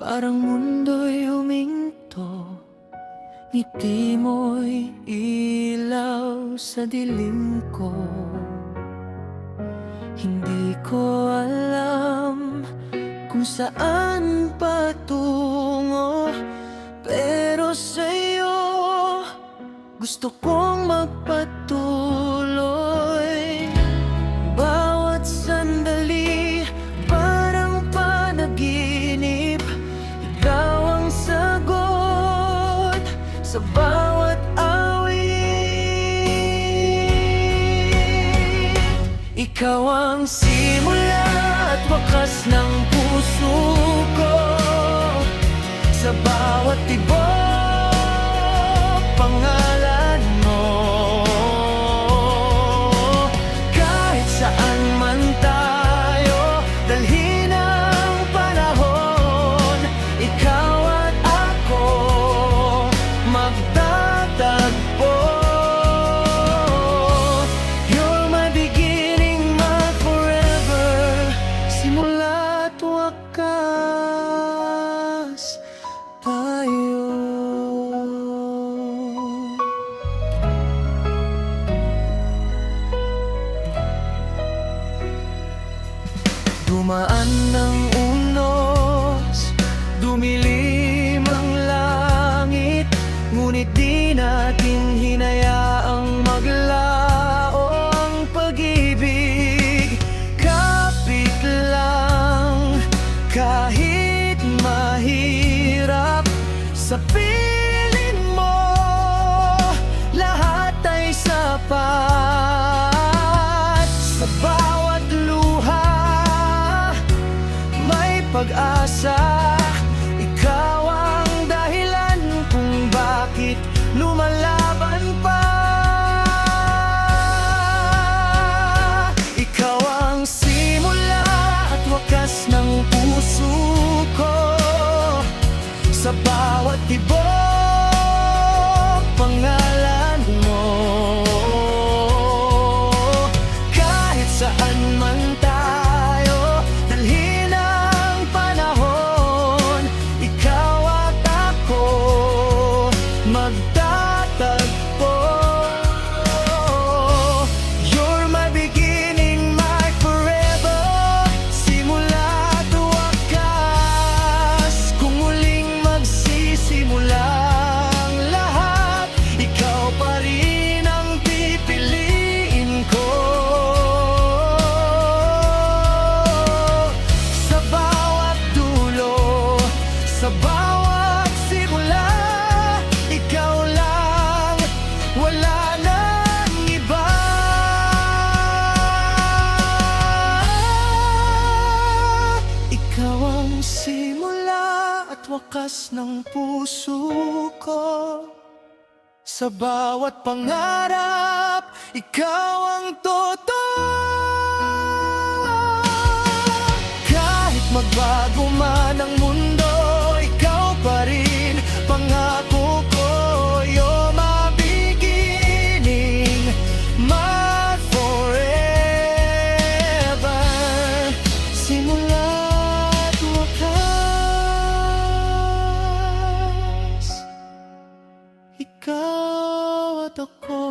Parang mundo'y huminto, ngiti mo'y ilaw sa dilim ko. Hindi ko alam kung saan patungo, pero sa'yo gusto kong magpatuloy. Bawat sandali parang panaginip, ikaw ang sagot sa bawat awit. Ikaw ang simula at wakas ng puso ko, sa bawat tibok pangalan mo. Kahit saan man tayo dalhin ang panahon, ikaw at ako magtatagpo. You're my beginning, my forever, simula't wakas tayo. Dumaan ng unos, dumilim ang langit, ngunit di natin hinayaang maglao ang pag-ibig. Kapit lang kahit mahirap, sa piling mo lahat ay sapat. Sa bawat luha may pag-asa, ikaw ang dahilan kung bakit lumalaban pa. Ikaw ang simula at wakas ng puso ko, sa bawat tibok pangalan mo. Kahit saan man tayo dalhin ang panahon, ikaw at ako magtatagpo. You're my beginning, my forever, simula't wakas. Kung muling magsisimula ang lahat, ikaw pa rin ang pipiliin ko. Sa bawat dulo, sa bawat simula, ikaw lang, wala nang iba. Ikaw ang simula at wakas ng puso ko, sa bawat pangarap, ikaw ang totoo. Kahit magbago man ang mundo, ikaw pa rin pangako ko. You're my beginning, my forever, simula't wakas, ikaw at ako.